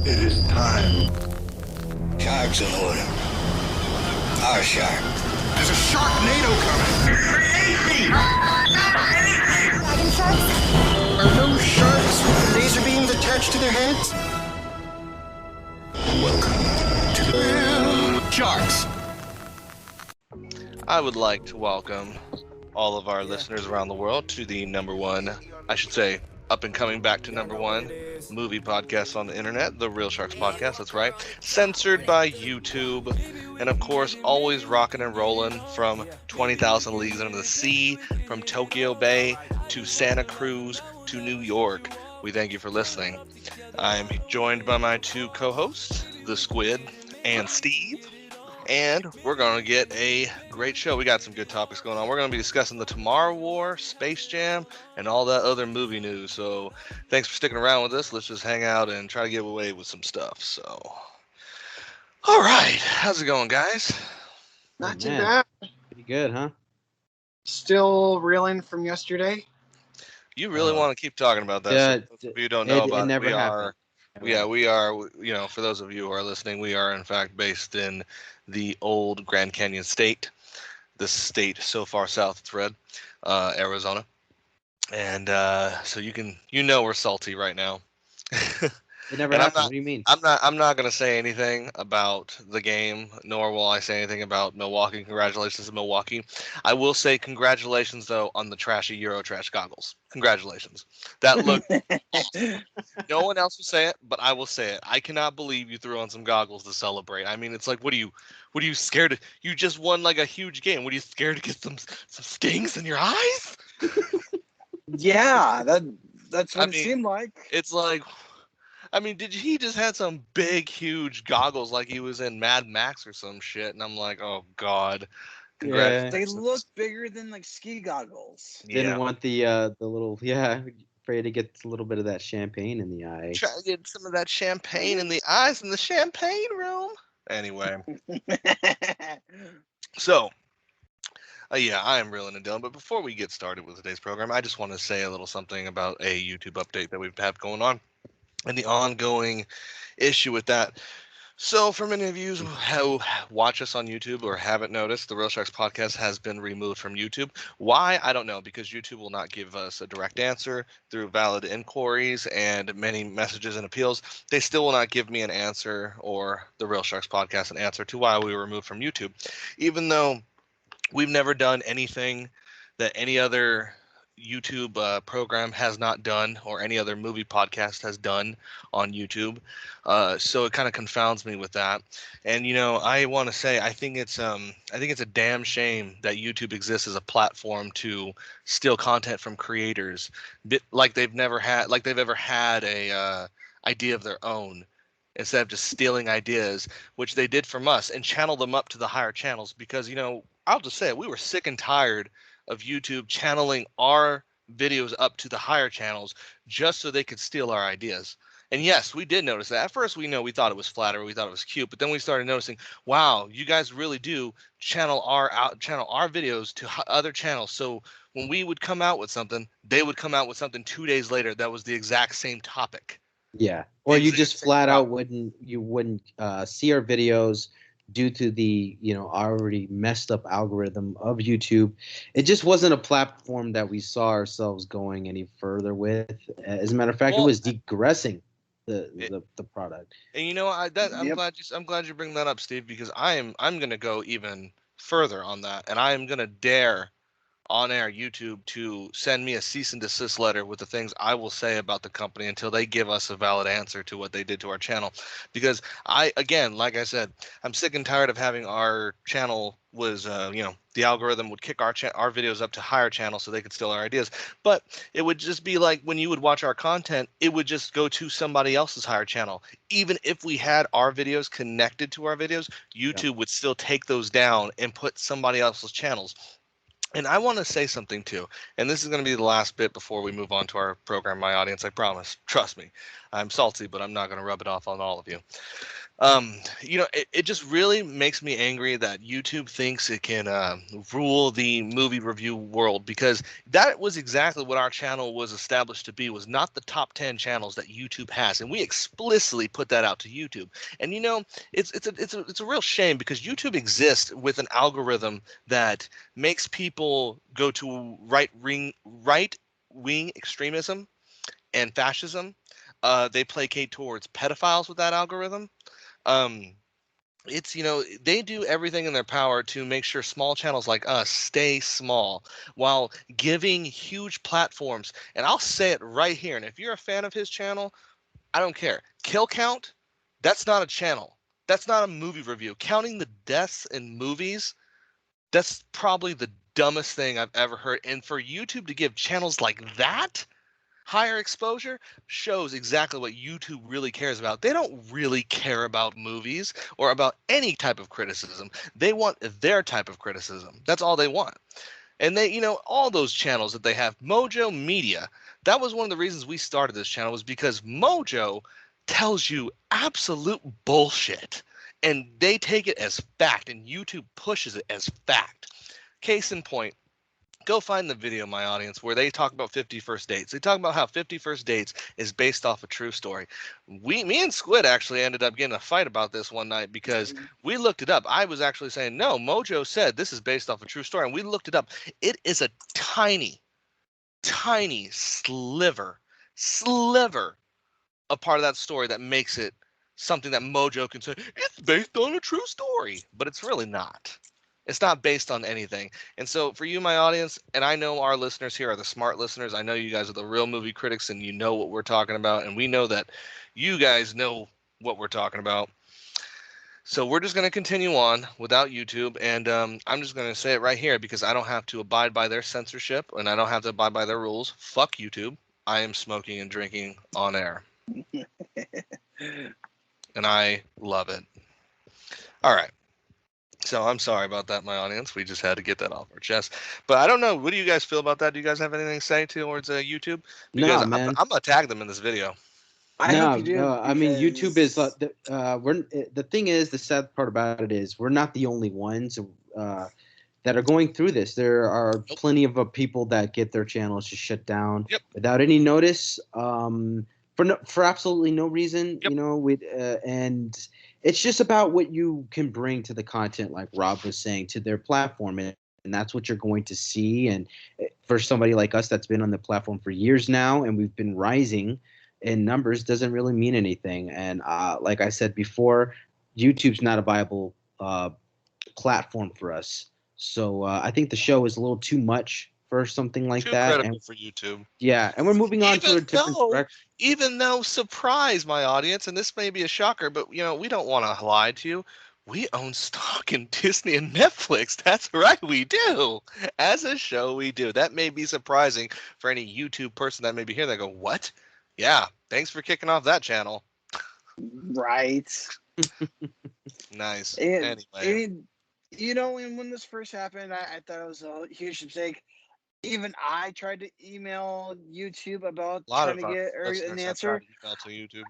It is time. Shark's in the water. Our shark. There's a Sharknado coming. Dragon sharks? Are those sharks with laser beams attached to their heads? Welcome to the Sharks. I would like to welcome all of our listeners around the world to the number one, I should say, up and coming back to number one movie podcast on the internet, the Real Sharks Podcast. That's right. Censored by YouTube. And of course, always rocking and rolling from 20,000 Leagues Under the Sea, from Tokyo Bay to Santa Cruz to New York. We thank you for listening. I'm joined by my two co-hosts, the Squid and Steve. And we're going to get a great show. We got some good topics going on. We're going to be discussing the Tomorrow War, Space Jam, and all that other movie news. So thanks for sticking around with us. Let's just hang out and try to get away with some stuff. So, all right. How's it going, guys? Not too bad. Pretty good, huh? Still reeling from yesterday. You really want to keep talking about that? Yeah, So those of you who don't know about it it, never happened. we are, you know, for those of you who are listening, we are in fact based in the old Grand Canyon State, the state so far south it's red, Arizona. And so we're salty right now. It never And happened. What do you mean? I'm not going to say anything about the game, nor will I say anything about Milwaukee. Congratulations to Milwaukee. I will say congratulations, though, on the trashy Eurotrash goggles. Congratulations. That look. No one else will say it, but I will say it. I cannot believe you threw on some goggles to celebrate. I mean, it's like, what are you scared of? You just won like a huge game. What are you scared to get some stings in your eyes? Yeah, that's what it seemed like. It's like, I mean, he just had some big, huge goggles like he was in Mad Max or some shit, and I'm like, oh god. Yeah. They look bigger than like ski goggles. Didn't want the little afraid to get a little bit of that champagne in the eye. Try to get some of that champagne in the eyes in the champagne room. Anyway, so I am reeling and dealing. But before we get started with today's program, I just want to say a little something about a YouTube update that we've had going on and the ongoing issue with that. So for many of you who watch us on YouTube or haven't noticed, the Real Sharks Podcast has been removed from YouTube. Why? I don't know, because YouTube will not give us a direct answer through valid inquiries and many messages and appeals. They still will not give me an answer, or the Real Sharks Podcast an answer to why we were removed from YouTube, even though we've never done anything that any other YouTube program has not done, or any other movie podcast has done on YouTube. So it kind of confounds me with that. And I want to say I think it's a damn shame that YouTube exists as a platform to steal content from creators, like they've ever had a idea of their own, instead of just stealing ideas, which they did from us, and channel them up to the higher channels. Because I'll just say it, we were sick and tired of YouTube channeling our videos up to the higher channels just so they could steal our ideas. And yes, we did notice that. At first, we thought it was flattery, we thought it was cute, but then we started noticing, wow, you guys really do channel our videos to other channels. So when we would come out with something, they would come out with something 2 days later that was the exact same topic. Yeah, or you just flat out wouldn't see our videos due to the already messed up algorithm of YouTube. It just wasn't a platform that we saw ourselves going any further with. As a matter of fact, it was degressing the product. And I'm glad you bring that up, Steve, because I'm going to go even further on that, and I am going to dare on air YouTube to send me a cease and desist letter with the things I will say about the company until they give us a valid answer to what they did to our channel. Because like I said, I'm sick and tired of having our channel was, the algorithm would kick our videos up to higher channels so they could steal our ideas. But it would just be like when you would watch our content, it would just go to somebody else's higher channel. Even if we had our videos connected to our videos, YouTube would still take those down and put somebody else's channels. And I want to say something too, and this is going to be the last bit before we move on to our program, my audience, I promise. Trust me, I'm salty, but I'm not going to rub it off on all of you. It just really makes me angry that YouTube thinks it can rule the movie review world, because that was exactly what our channel was established to be, was not the top 10 channels that YouTube has, and we explicitly put that out to YouTube. And it's a real shame, because YouTube exists with an algorithm that makes people go to right wing extremism and fascism. They placate towards pedophiles with that algorithm. um they do everything in their power to make sure small channels like us stay small, while giving huge platforms. And I'll say it right here, and if you're a fan of his channel, I don't care. Kill count, that's not a channel. That's not a movie review. Counting the deaths in movies, that's probably the dumbest thing I've ever heard. And for YouTube to give channels like that higher exposure shows exactly what YouTube really cares about. They don't really care about movies or about any type of criticism. They want their type of criticism. That's all they want. And all those channels that they have, Mojo Media, that was one of the reasons we started this channel, was because Mojo tells you absolute bullshit. And they take it as fact, and YouTube pushes it as fact. Case in point, go find the video, my audience, where they talk about 50 First Dates. They talk about how 50 First Dates is based off a true story. Me and Squid actually ended up getting a fight about this one night, because we looked it up. I was actually saying, no, Mojo said this is based off a true story, and we looked it up. It is a tiny, tiny sliver a part of that story that makes it something that Mojo can say, it's based on a true story, but it's really not. It's not based on anything. And so for you, my audience, and I know our listeners here are the smart listeners. I know you guys are the real movie critics, and you know what we're talking about. And we know that you guys know what we're talking about. So we're just going to continue on without YouTube. And I'm just going to say it right here, because I don't have to abide by their censorship, and I don't have to abide by their rules. Fuck YouTube. I am smoking and drinking on air. And I love it. All right. So I'm sorry about that, my audience. We just had to get that off our chest. But I don't know. What do you guys feel about that? Do you guys have anything to say towards YouTube? Because No, man. I'm gonna tag them in this video. I hope you do. No. I mean, YouTube is because- the thing is, the sad part about it is we're not the only ones that are going through this. There are plenty of people that get their channels just shut down without any notice, for absolutely no reason. And it's just about what you can bring to the content, like Rob was saying, to their platform, and that's what you're going to see. And for somebody like us that's been on the platform for years now, and we've been rising in numbers, doesn't really mean anything. And like I said before, YouTube's not a viable platform for us. So I think the show is a little too much for something like that. Too critical for YouTube. Yeah, and we're moving on to a different direction. Even though, surprise, my audience, and this may be a shocker, but we don't want to lie to you. We own stock in Disney and Netflix. That's right, we do. As a show, we do. That may be surprising for any YouTube person that may be here. They go, what? Yeah, thanks for kicking off that channel. Right. Nice. And, Anyway. And when this first happened, I thought it was a huge mistake. Even I tried to email YouTube about trying to get an answer. Email to YouTube.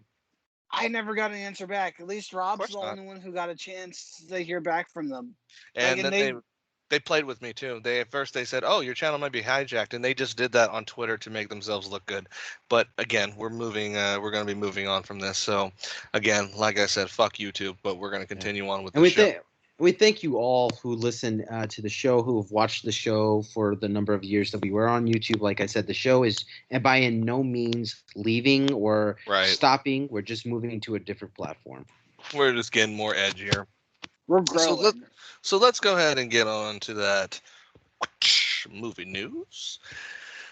I never got an answer back. At least Rob's the only one who got a chance to hear back from them. And then they played with me too. At first they said, "Oh, your channel might be hijacked," and they just did that on Twitter to make themselves look good. But again, we're moving. We're going to be moving on from this. So again, like I said, fuck YouTube. But we're going to continue on with the show. We thank you all who listen to the show, who have watched the show for the number of years that we were on YouTube. Like I said, the show is by in no means leaving or stopping. We're just moving to a different platform. We're just getting more edgier. We're growing. So let's go ahead and get on to that movie news.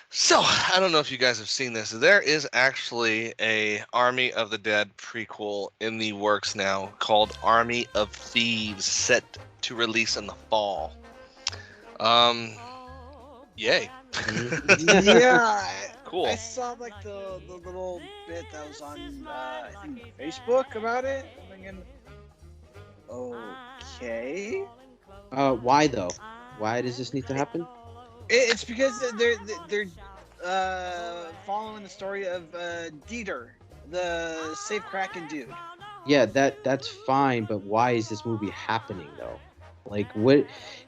So, I don't know if you guys have seen this. There is actually a Army of the Dead prequel in the works now called Army of Thieves, set to release in the fall. Yay. Yeah. Cool. I saw like the little bit that was on I think Facebook about it. I'm thinking, okay. Why though? Why does this need to happen? It's because they're following the story of Dieter, the safe Kraken dude. Yeah, that's fine, but why is this movie happening though? Like, what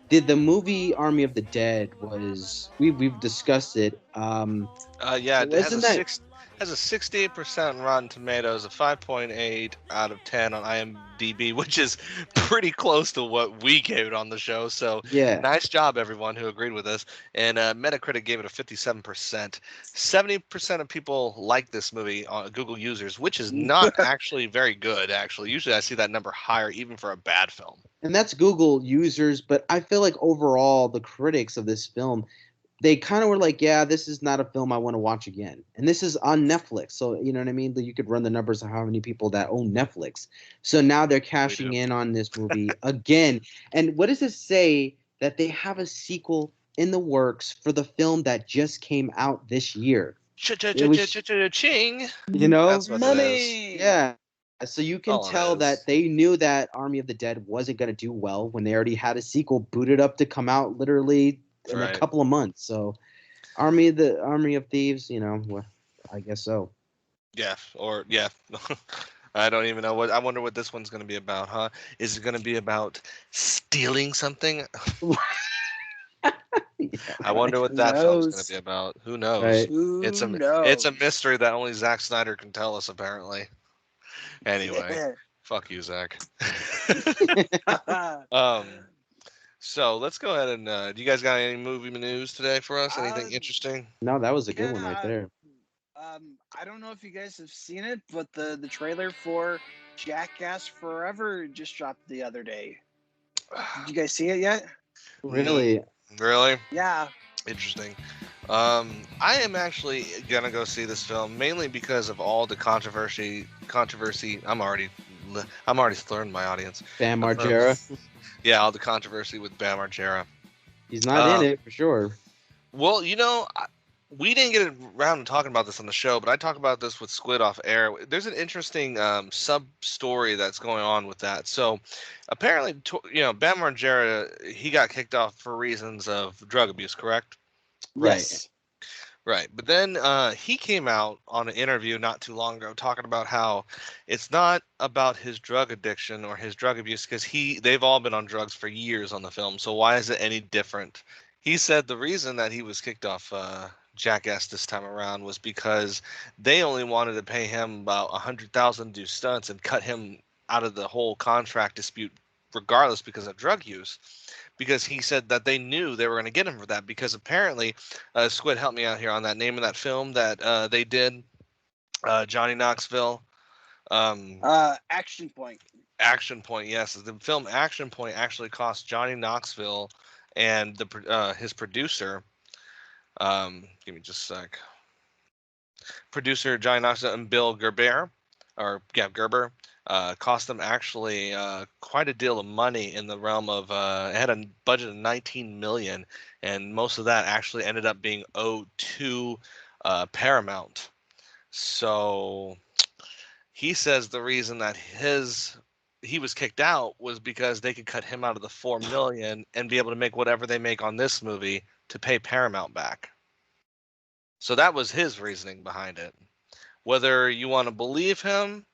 did the movie Army of the Dead was? We've discussed it. Yeah, it Wasn't that? has a 68% on Rotten Tomatoes, a 5.8 out of 10 on IMDb, which is pretty close to what we gave it on the show. So Yeah. nice job, everyone who agreed with us. And Metacritic gave it a 57%. 70% of people like this movie on Google users, which is not actually very good. Actually, usually I see that number higher, even for a bad film. And that's Google users, but I feel like overall the critics of this film, they kind of were like, yeah, this is not a film I want to watch again. And this is on Netflix. So, you know what I mean? You could run the numbers of how many people that own Netflix. So now they're cashing in on this movie again. And what does it say that they have a sequel in the works for the film that just came out this year? Ching. You know? That's what it is. Yeah. So you can All it tell is. that they knew that Army of the Dead wasn't going to do well when they already had a sequel booted up to come out literally in a couple of months. So Army of Thieves, well, I guess so. Yeah, or yeah. I don't even know what. I wonder what this one's going to be about, huh? Is it going to be about stealing something? I wonder what that film's going to be about. Who knows? Right. It's a mystery that only Zack Snyder can tell us, apparently. Anyway, fuck you, Zack. So let's go ahead and. Do you guys got any movie news today for us? Anything interesting? No, that was a good one right there. I don't know if you guys have seen it, but the trailer for Jackass Forever just dropped the other day. Did you guys see it yet? Really? Really? Yeah. Interesting. I am actually gonna go see this film mainly because of all the controversy. I'm already slurring my audience. Bam Margera. Yeah, all the controversy with Bam Margera. He's not in it for sure. Well, we didn't get around to talking about this on the show, but I talk about this with Squid off air. There's an interesting sub story that's going on with that. So, apparently, Bam Margera, he got kicked off for reasons of drug abuse, correct? Yes. Right. But then he came out on an interview not too long ago talking about how it's not about his drug addiction or his drug abuse because they've all been on drugs for years on the film. So why is it any different? He said the reason that he was kicked off Jackass this time around was because they only wanted to pay him about $100,000 to do stunts and cut him out of the whole contract dispute regardless because of drug use. Because he said that they knew they were going to get him for that because apparently, Squid, help me out here on that name of that film that they did, Johnny Knoxville. Action Point. Action Point, yes. The film Action Point actually cost Johnny Knoxville and his producer. Give me just a sec. Producer Johnny Knoxville and Bill Gerber, Gerber. Cost them actually quite a deal of money in the realm of it had a budget of 19 million, and most of that actually ended up being owed to Paramount. So he says the reason that he was kicked out was because they could cut him out of the 4 million and be able to make whatever they make on this movie to pay Paramount back. So that was his reasoning behind it. Whether you want to believe him,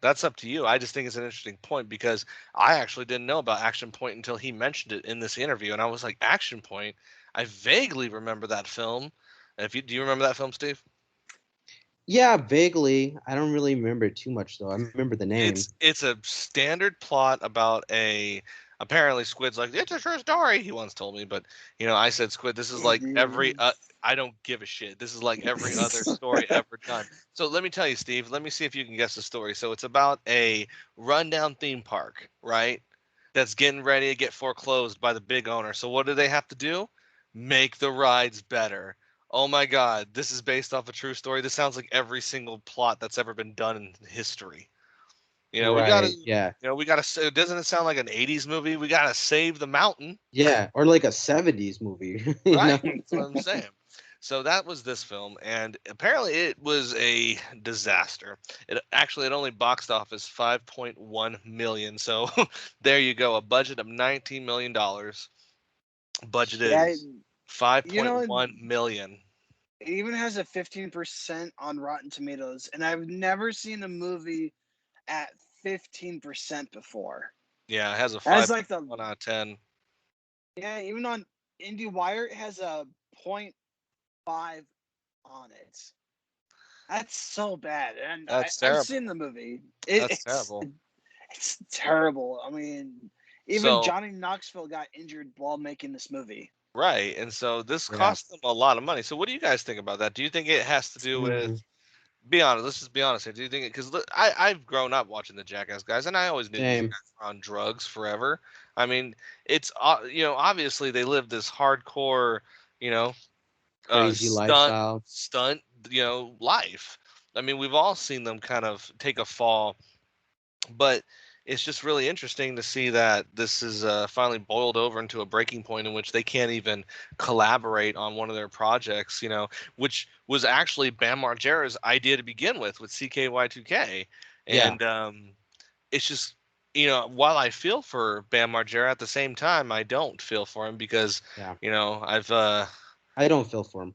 that's up to you. I just think it's an interesting point because I actually didn't know about Action Point until he mentioned it in this interview, and I was like, Action Point? I vaguely remember that film. And do you remember that film, Steve? Yeah, vaguely. I don't really remember too much though. I remember the name. It's a standard plot about apparently Squid's like, it's a true story, he once told me, but I said, Squid, this is like every I don't give a shit. This is like every other story ever done. So let me tell you, Steve, let me see if you can guess the story. So it's about a rundown theme park, right? That's getting ready to get foreclosed by the big owner. So what do they have to do? Make the rides better. Oh my God, this is based off a true story. This sounds like every single plot that's ever been done in history. We gotta, we gotta. Doesn't it sound like an '80s movie? We gotta save the mountain. Yeah, or like a '70s movie. Right, that's what I'm saying. So that was this film, and apparently it was a disaster. It only boxed office 5.1 million. So there you go, a budget of $19 million. Budgeted 5.1 million. It even has a 15% on Rotten Tomatoes, and I've never seen a movie at 15% before. Yeah, it has a That's 5 like the 1 out of 10. Yeah, even on IndieWire, it has a 0.5 on it. That's so bad, and That's I've terrible. seen the movie. That's terrible. It's terrible. I mean, even Johnny Knoxville got injured while making this movie. Right, and so this cost them a lot of money. So what do you guys think about that? Do you think it has to do with? Be honest. Let's just be honest here. Do you think it? Because I've grown up watching the Jackass guys, and I always knew these guys were on drugs forever. I mean, it's obviously they live this hardcore, crazy lifestyle, stunt, life. I mean, we've all seen them kind of take a fall, but it's just really interesting to see that this is finally boiled over into a breaking point in which they can't even collaborate on one of their projects, which was actually Bam Margera's idea to begin with CKY2K. And it's just, while I feel for Bam Margera, at the same time, I don't feel for him because, I don't feel for him.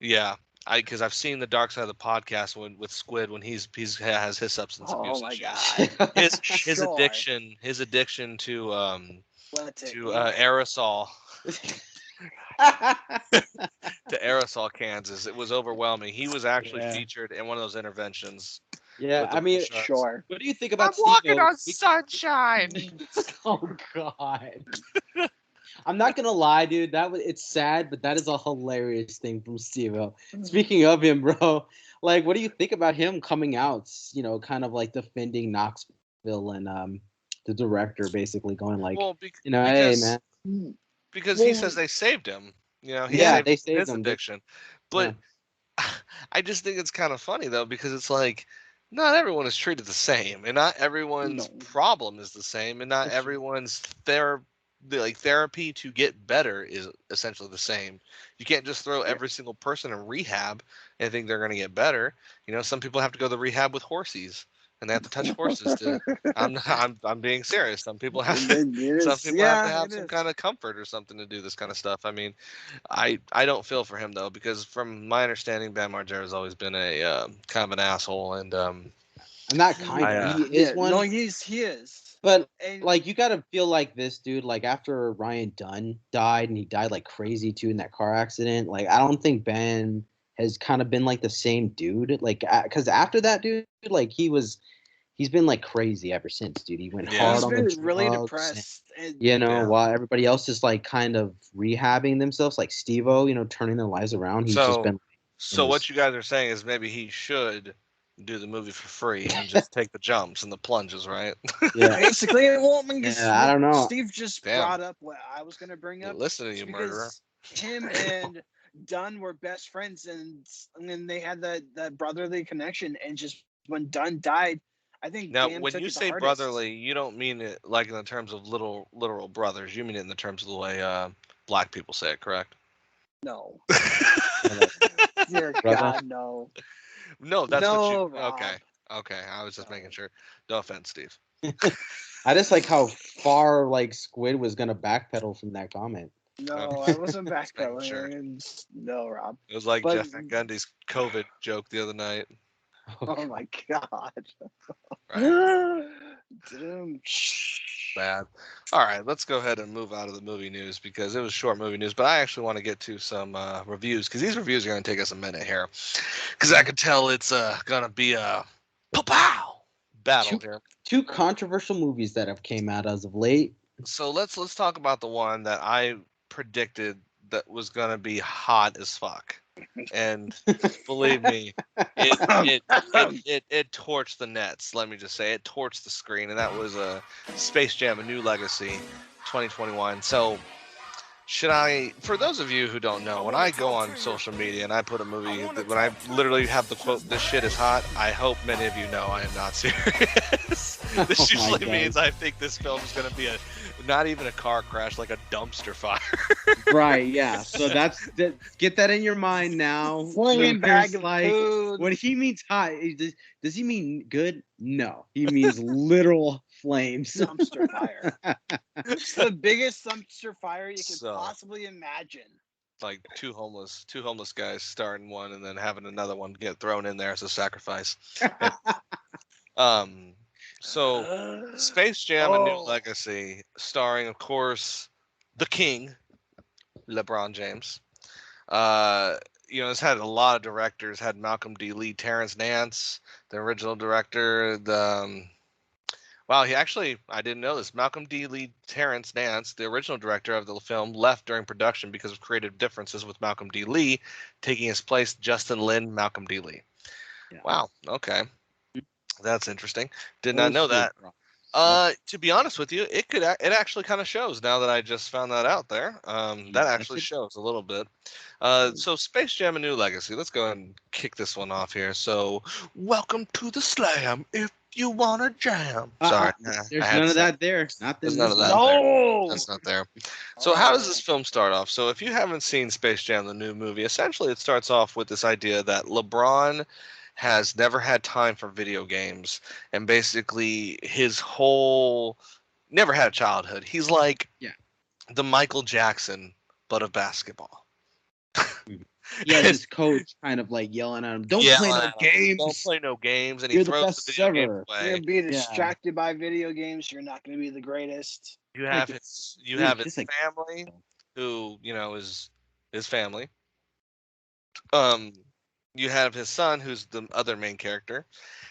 Yeah. Because I've seen the dark side of the podcast with Squid when he has his substance abuse issues. God. His addiction to aerosol to aerosol cans it was overwhelming. He was actually featured in one of those interventions. Yeah, I mean, sure. What do you think about? I'm walking on sunshine. Oh God. I'm not gonna lie, dude. It's sad, but that is a hilarious thing from Steve-O. Speaking of him, bro, like, what do you think about him coming out? Kind of like defending Knoxville and the director, basically going like, hey man, because he says they saved him. They saved his him. addiction. But I just think it's kind of funny though, because it's like not everyone is treated the same, and not everyone's problem is the same, and not everyone's therapy to get better is essentially the same. You can't just throw every single person in rehab and think they're going to get better. Some people have to go to the rehab with horses, and they have to touch horses to. I'm being serious. Some people have to. Some people have to have some kind of comfort or something to do this kind of stuff. I mean, I don't feel for him though, because from my understanding, Bam Margera has always been a kind of an asshole, and I'm not he is one. No, he is. But like, you gotta feel like this, dude. Like, after Ryan Dunn died, and he died like crazy too in that car accident. Like, I don't think Ben has kind of been like the same dude. Like, because after that, dude, like he's been like crazy ever since, dude. He went hard on the drugs. He's been really depressed. While everybody else is like kind of rehabbing themselves, like Steve-O, turning their lives around. He's just been. So what you guys are saying is maybe he should do the movie for free and just take the jumps and the plunges, right? Yeah. Basically, I don't know. Steve just brought up what I was going to bring up. Listen to you, murderer. Him and Dunn were best friends, and then they had that brotherly connection. And just when Dunn died, I think now Bam when took you it say the brotherly, you don't mean it like in the terms of literal brothers. You mean it in the terms of the way black people say it, correct? No. Dear God, no. No, that's what you. Rob. Okay. I was just making sure. No offense, Steve. I just like how far like Squid was gonna backpedal from that comment. No, I wasn't backpedaling. Sure. No, Rob. It was like Jeff Van Gundy's COVID joke the other night. Oh my God. Bad. All right, let's go ahead and move out of the movie news because it was short movie news, but I actually want to get to some reviews because these reviews are going to take us a minute here because I can tell it's going to be a pow battle here. Two controversial movies that have came out as of late. So let's talk about the one that I predicted that was going to be hot as fuck. And believe me, it torched the nets. Let me just say, it torched the screen, and that was Space Jam: A New Legacy, 2021. So, for those of you who don't know, when I go on social media and I put a movie, when I literally have the quote, "This shit is hot," I hope many of you know I am not serious. This usually means I think this film is going to be not even a car crash, like a dumpster fire. Right, yeah. So get that in your mind now. Flinging bag of food. When he means hot, does he mean good? No, he means literal flames. Dumpster fire. It's the biggest dumpster fire you can possibly imagine. Like two homeless guys starting one and then having another one get thrown in there as a sacrifice. So, Space Jam: A New Oh. Legacy, starring, of course, the King, LeBron James. Uh, it's had a lot of directors. Had Malcolm D. Lee, Terrence Nance, the original director. Wow, I didn't know this. Malcolm D. Lee, Terrence Nance, the original director of the film, left during production because of creative differences with Malcolm D. Lee, taking his place Justin Lin, Malcolm D. Lee. Yeah. Wow. Okay. That's interesting. Did It not was know smooth that. process. To be honest with you, it actually kind of shows now that I just found that out there. That actually shows a little bit. So Space Jam: A New Legacy. Let's go ahead and kick this one off here. So, welcome to the slam. If you wanna jam. Sorry, I There's had none to of say. that there. Not There's in none this of that one. there. No. That's not there. So how does this film start off? So if you haven't seen Space Jam, the new movie, essentially it starts off with this idea that LeBron has never had time for video games, and basically his whole never had a childhood. He's like Yeah. the Michael Jackson, but of basketball. He has his coach kind of like yelling at him, "Don't play no games. Don't play no games," and he You're the throws the best video games ever." You're away. gonna be distracted by video games. You're not gonna be the greatest. You Like have it's his just like family, who is his family. Um, you have his son, who's the other main character,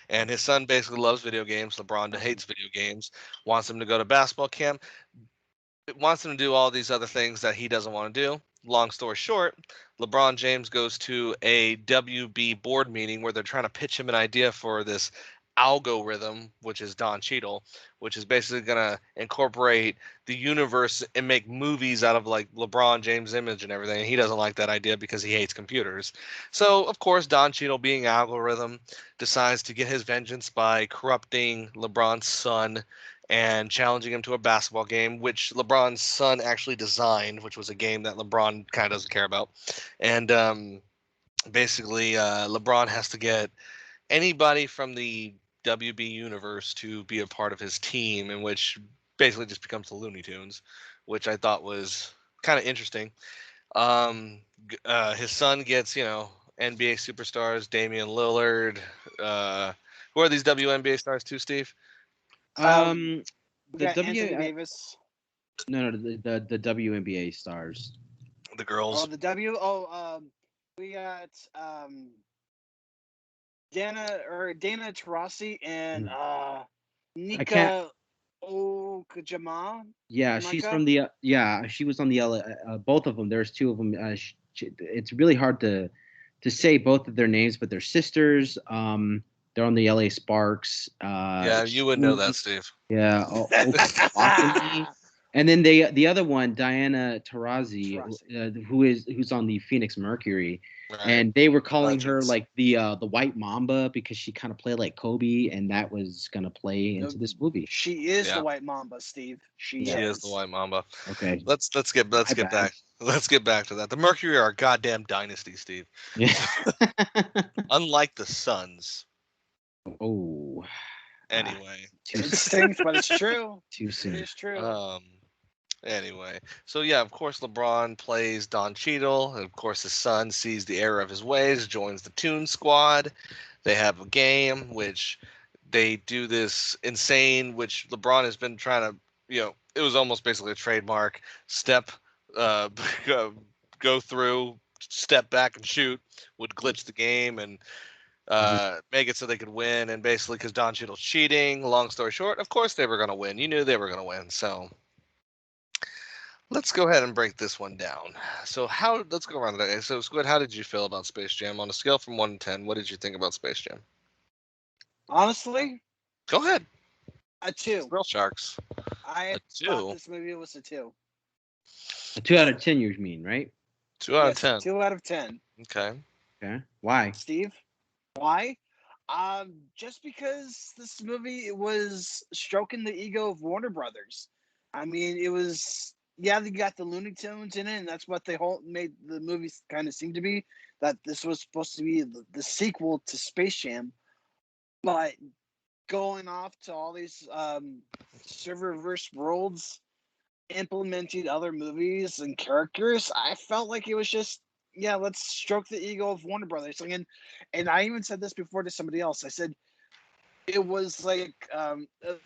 and his son basically loves video games. LeBron hates video games, wants him to go to basketball camp, wants him to do all these other things that he doesn't want to do. Long story short, LeBron James goes to a WB board meeting where they're trying to pitch him an idea for this algorithm, which is Don Cheadle, which is basically going to incorporate the universe and make movies out of like LeBron James' image and everything. And he doesn't like that idea because he hates computers. So, of course, Don Cheadle, being algorithm, decides to get his vengeance by corrupting LeBron's son and challenging him to a basketball game, which LeBron's son actually designed, which was a game that LeBron kind of doesn't care about. And basically, LeBron has to get anybody from the WB universe to be a part of his team, in which basically just becomes the Looney Tunes, which I thought was kind of interesting. His son gets, NBA superstars, Damian Lillard. Who are these WNBA stars too, Steve? We the got W Anthony Davis. no the WNBA stars. The girls. Oh, the W. Oh, we got Dana Taurasi and Nika Okajama. Yeah, she's from the she was on the both of them. There's two of them. It's really hard to say both of their names, but they're sisters. They're on the LA Sparks. Yeah, you would know that, Steve. Yeah, and then the other one, Diana Taurasi, who's on the Phoenix Mercury, Right. and they were calling her like the White Mamba because she kind of played like Kobe, and that was gonna play into this movie. She is the White Mamba, Steve. She is the White Mamba. Okay. Let's get back. Let's get back to that. The Mercury are a goddamn dynasty, Steve. Yeah. Unlike the Suns. Oh. Anyway. It stinks, but it's true. Too soon. It is true. Anyway, so yeah, of course, LeBron plays Don Cheadle, and of course, his son sees the error of his ways, joins the Toon Squad. They have a game which they do this insane, which LeBron has been trying to, it was almost basically a trademark step, go through, step back and shoot, would glitch the game and make it so they could win. And basically, because Don Cheadle's cheating, long story short, of course they were going to win. You knew they were going to win, so. Let's go ahead and break this one down. So let's go around today. So Squid, how did you feel about Space Jam? On a scale from 1 to 10, what did you think about Space Jam? Honestly? Go ahead. A 2. Real Sharks. I thought this movie was a 2. A 2 out of 10, you mean, right? 2 out of 10. 2 out of 10. Okay. Why? Steve? Why? Just because this movie was stroking the ego of Warner Brothers. I mean, it was... Yeah, they got the Looney Tunes in it, and that's what they made the movie kind of seem to be. That this was supposed to be the sequel to Space Jam, but going off to all these server-verse worlds, implementing other movies and characters, I felt like it was just let's stroke the ego of Warner Brothers. And I even said this before to somebody else. I said, it was like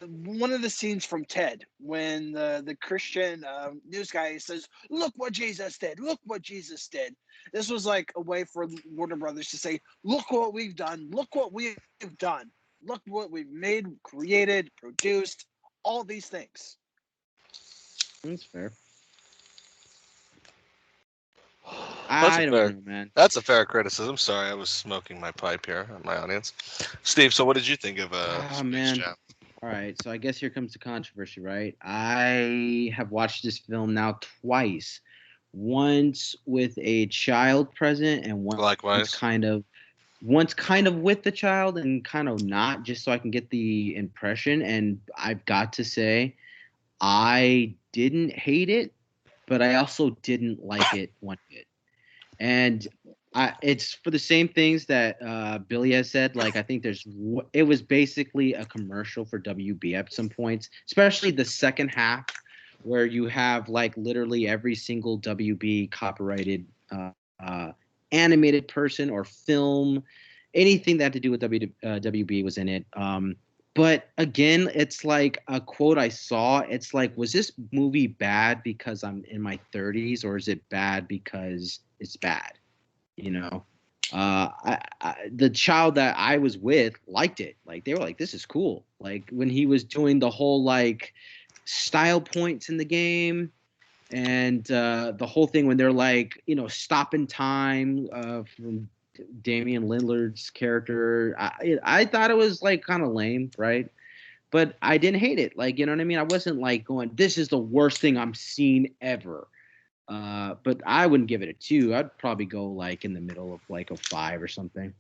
one of the scenes from Ted when the Christian news guy says, "Look what Jesus did! Look what Jesus did!" This was like a way for Warner Brothers to say, "Look what we've done! Look what we've done! Look what we've made, created, produced, all these things." That's fair. That's I a don't fair. know, man. That's a fair criticism. Sorry, I was smoking my pipe here, my audience. Steve, so what did you think of Space Man. Jam? All right, so I guess here comes the controversy, right? I have watched this film now twice. Once with a child present, and once Likewise. kind of with the child and kind of not, just so I can get the impression. And I've got to say, I didn't hate it, but I also didn't like it one bit. And it's for the same things that Billy has said. Like, I think it was basically a commercial for WB at some points, especially the second half, where you have like literally every single WB copyrighted animated person or film, anything that had to do with WB was in it. But again, it's like a quote I saw. It's like, was this movie bad because I'm in my 30s, or is it bad because it's bad? You know, the child that I was with liked it. Like, they were like, "This is cool." Like, when he was doing the whole like style points in the game, and the whole thing when they're like, stopping time from Damian Lillard's character. I thought it was like kind of lame, right? But I didn't hate it. Like, you know what I mean? I wasn't like going, "This is the worst thing I'm seen ever." But I wouldn't give it a 2. I'd probably go like in the middle of like a 5 or something.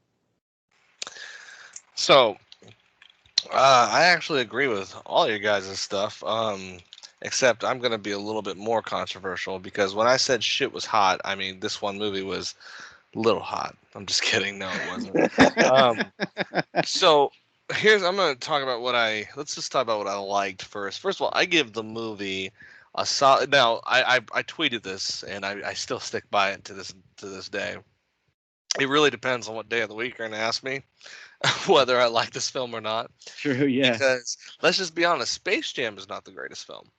So, I actually agree with all your guys' stuff. Except I'm gonna be a little bit more controversial because when I said shit was hot, I mean this one movie was a little hot. I'm just kidding. No, it wasn't. So I'm gonna talk about let's just talk about what I liked first. First of all, I give the movie a solid. Now, I tweeted this and I still stick by it to this day. It really depends on what day of the week you're gonna ask me whether I like this film or not. True, yeah. Because let's just be honest, Space Jam is not the greatest film.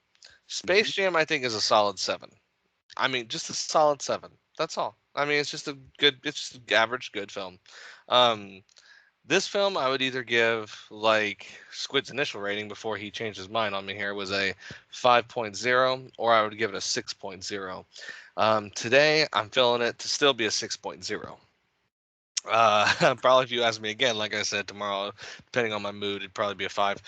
Space Jam, I think, is a solid 7. I mean, just a solid 7. That's all. I mean, it's just an average good film. This film, I would either give, like Squid's initial rating before he changed his mind on me here was a 5.0, or I would give it a 6.0. Today, I'm feeling it to still be a 6.0. Probably if you ask me again, like I said, tomorrow, depending on my mood, it'd probably be a 5.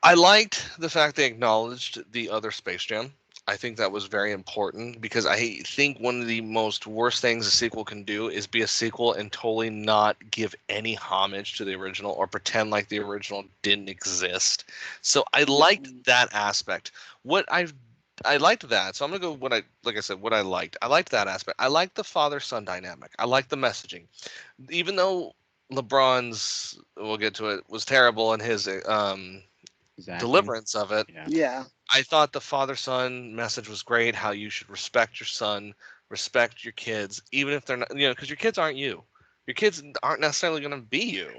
I liked the fact they acknowledged the other Space Jam. I think that was very important because I think one of the most worst things a sequel can do is be a sequel and totally not give any homage to the original or pretend like the original didn't exist. So I liked that aspect. I liked that. So I'm gonna go what I liked. I liked that aspect. I liked the father-son dynamic. I liked the messaging. Even though LeBron's, we'll get to it, was terrible in his deliverance of it. Yeah. I thought the father-son message was great. How you should respect your son, respect your kids, even if they're not, because your kids aren't you. Your kids aren't necessarily going to be you.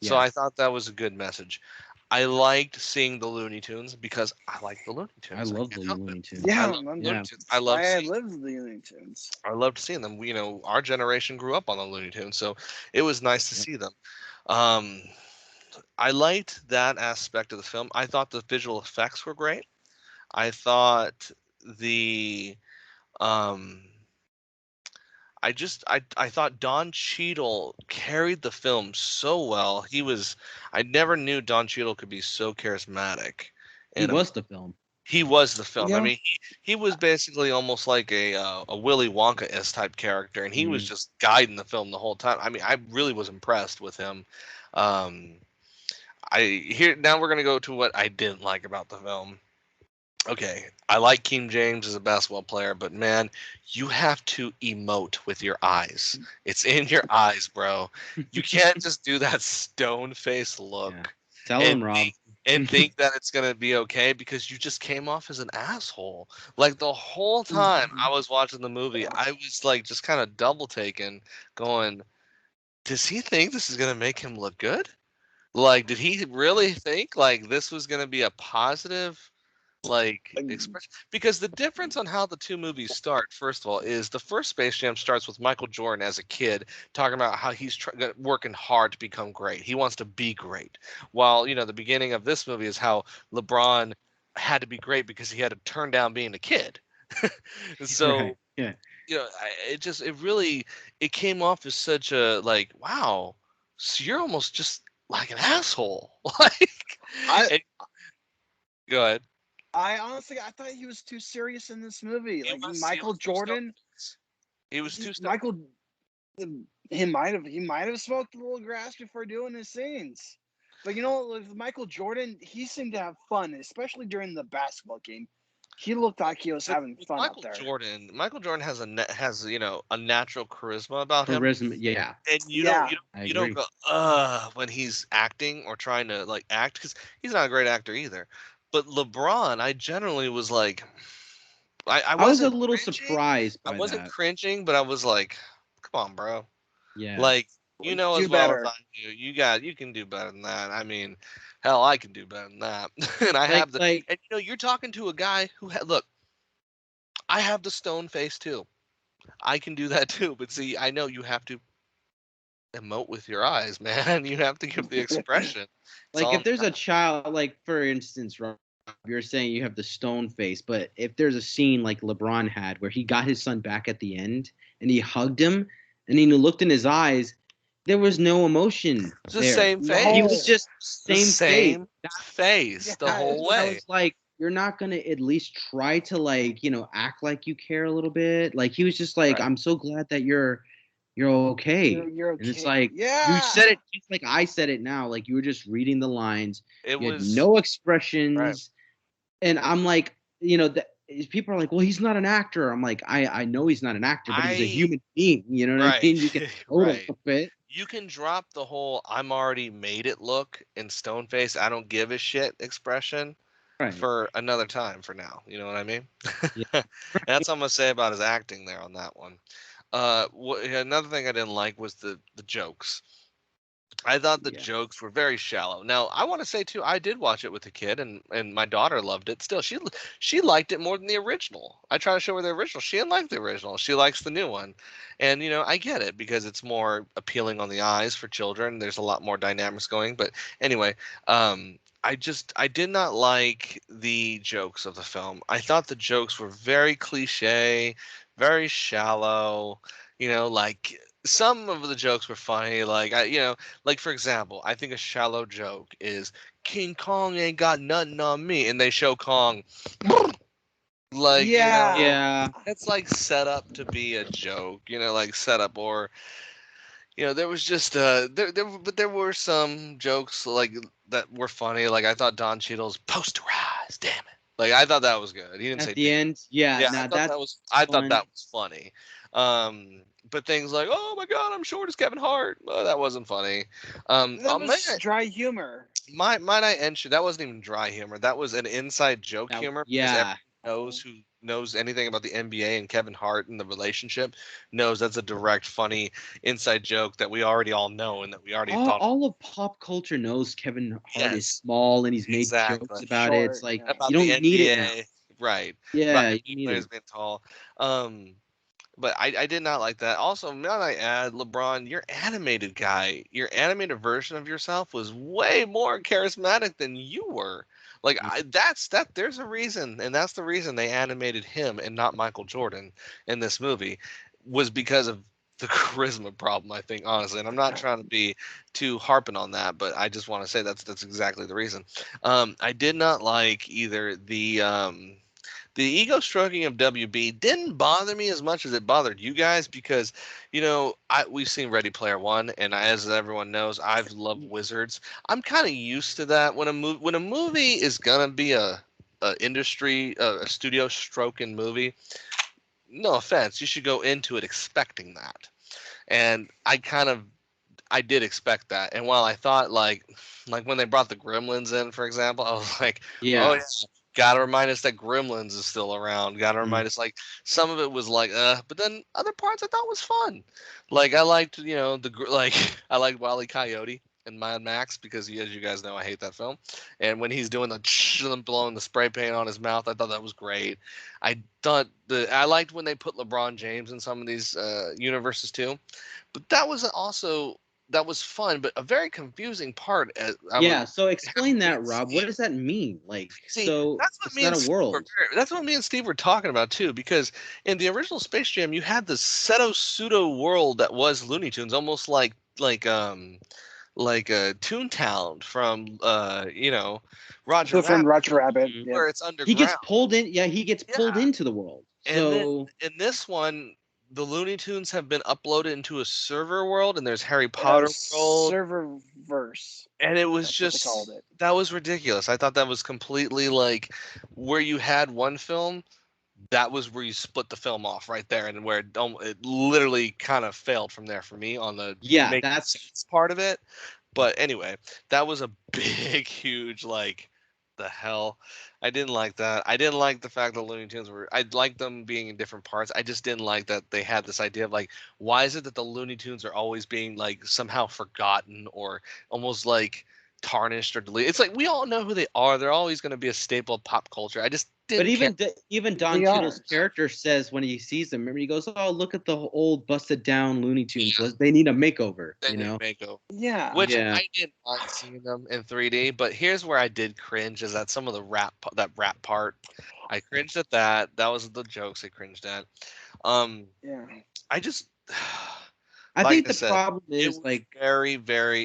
So Yeah. I thought that was a good message. I liked seeing the Looney Tunes because I like the Looney Tunes. I love the can't help it. Looney Tunes. Yeah, I love Looney Tunes. I love I seeing. love the Looney Tunes. I loved seeing them. Our generation grew up on the Looney Tunes, so it was nice to see them. I liked that aspect of the film. I thought the visual effects were great. I thought the um I thought Don Cheadle carried the film so well. I never knew Don Cheadle could be so charismatic. He was the film. He was the film. I Yeah. mean, he was basically almost like a Willy Wonka-esque type character, and he was just guiding the film the whole time. I mean, I really was impressed with him. Now we're gonna go to what I didn't like about the film. Okay, I like King James as a basketball player, but man, you have to emote with your eyes. It's in your eyes, bro. You can't just do that stone face look. Yeah. Tell him, Rob. And think that it's gonna be okay because you just came off as an asshole. Like the whole time I was watching the movie, I was like just kind of double taking, going, does he think this is gonna make him look good? Like, did he really think like this was going to be a positive like expression? Because the difference on how the two movies start, first of all, is the first Space Jam starts with Michael Jordan as a kid talking about how he's working hard to become great. He wants to be great. While the beginning of this movie is how LeBron had to be great because he had to turn down being a kid. So Right. Yeah. it came off as such a like, wow, so you're almost just like an asshole. Like, I and- go ahead. I honestly I thought he was too serious in this movie. He Like was he Michael was too stoned. Jordan, He was too stoned. Michael, he might have smoked a little grass before doing his scenes. But with Michael Jordan, he seemed to have fun, especially during the basketball game. He looked like he was But having with fun up there. Michael Jordan has a natural charisma about him, Charisma. Yeah, and Yeah. I you don't agree. go when he's acting or trying to like act, because he's not a great actor either. But LeBron, I generally was like, I I was a wasn't little cringing. surprised I by wasn't that. cringing, but I was like, come on, bro. Yeah. Like, as Do well as better. I do, you can do better than that. I mean, hell, I can do better than that. And I Like have the like and you're talking to a guy who look, I have the stone face too. I can do that too, but see, I know you have to emote with your eyes, man. You have to give the expression. It's like all if I'm there's trying. a child, like for instance, Rob, you're saying you have the stone face, but if there's a scene like LeBron had where he got his son back at the end and he hugged him and he looked in his eyes, there was no emotion It's the there. same He was No. face. just The same face. same face the Yeah, it whole I was. way. was like, you're not gonna at least try to like, act like you care a little bit. Like he was just like, Right. I'm so glad that you're okay. You're And it's okay. like you Yeah. said it just like I said it now. Like you were just reading the lines. It You had was no right. expressions. And I'm like, people are like, well, he's not an actor. I'm like, I know he's not an actor, but he's a I human being. You know what I right. mean? You can hold a Right. little bit. You can drop the whole "I'm already made it" look in stone face, I don't give a shit expression Right. for another time for now. You know what I mean? Yeah. That's what I'm gonna say about his acting there on that one. Another thing I didn't like was the jokes. I thought the Yeah. jokes were very shallow. Now, I want to say too, I did watch it with a kid, and my daughter loved it. Still, she liked it more than the original. I try to show her the original. She didn't like the original. She likes the new one, and I get it because it's more appealing on the eyes for children. There's a lot more dynamics going. But anyway, I did not like the jokes of the film. I thought the jokes were very cliche, very shallow. Like some of the jokes were funny. Like for example, I think a shallow joke is King Kong ain't got nothing on me, and they show Kong like Yeah. Yeah. it's like set up to be a joke, like set up. Or there was just but there were some jokes like that were funny. Like I thought Don Cheadle's posterized, damn it. Like I thought that was good. He didn't At say the damn. end, yeah. Yeah, Now that's I thought fun. that was funny. But things like, "Oh my God, I'm short as Kevin Hart," well, that wasn't funny. That Might was dry humor. might I mention that wasn't even dry humor. That was an inside joke That humor because yeah. everyone knows who knows anything about the NBA and Kevin Hart and the relationship knows that's a direct, funny inside joke that we already all know and that we already all, thought. all of pop culture knows Kevin Hart is Yes, small and he's made exactly. jokes about it. It's Short. like Yeah. you About the don't need it now. NBA, right? About Yeah, you NBA need players it. being tall. Um, But I did not like that. Also, might I add, LeBron, your animated guy, your animated version of yourself was way more charismatic than you were. Like that. There's a reason, and that's the reason they animated him and not Michael Jordan in this movie, was because of the charisma problem. I think honestly, and I'm not trying to be too harping on that, but I just want to say that's exactly the reason. I did not like either the ego stroking of WB didn't bother me as much as it bothered you guys because, we've seen Ready Player One, and as everyone knows, I've loved wizards. I'm kind of used to that when a movie is gonna be a studio stroking movie. No offense, you should go into it expecting that, and I did expect that. And while I thought like when they brought the Gremlins in, for example, I was like, oh yeah, Yeah. gotta remind us that Gremlins is still around. Gotta Mm. remind us like some of it was like but then other parts I thought was fun. Like I liked like I liked Wile E. Coyote. in Mad Max because, as you guys know, I hate that film. And when he's doing the blowing the spray paint on his mouth, I thought that was great. I liked when they put LeBron James in some of these universes too, but that was fun, but a very confusing part. Yeah, so explain that, Rob. What does that mean? Like, See, so it's not a world. that's what me and Steve were talking about too, because in the original Space Jam, you had this pseudo world that was Looney Tunes, almost like a Toontown from Roger From Rabbit, Roger Rabbit. Mhm. Yeah. where it's He gets underground. pulled in. Yeah, he gets pulled Yeah, into the world. and then So in this one, the Looney Tunes have been uploaded into a server world, and there's Harry Potter world, Serververse. and it was That's what they called just it. that was ridiculous. I thought that was completely like where you had one film, that was where you split the film off right there, and where it literally kind of failed from there for me on the yeah, making that's sense part of it. But anyway, that was a big, huge like the hell. I didn't like that. I didn't like the fact that Looney Tunes were. I liked them being in different parts. I just didn't like that they had this idea of like, why is it that the Looney Tunes are always being like somehow forgotten or almost like tarnished or deleted? It's like we all know who they are. They're always going to be a staple of pop culture. I just but didn't care. even Don They Cheadle's are. character says when he sees them, remember he goes, "Oh, look at the old busted down Looney Tunes. They need a makeover." They You need know? to make a Yeah. which Yeah. I didn't mind seeing them in 3D, but here's where I did cringe is that some of the that rap part, I cringed at that. That was the jokes I cringed at. Yeah. I just, I like think I the said, problem it is was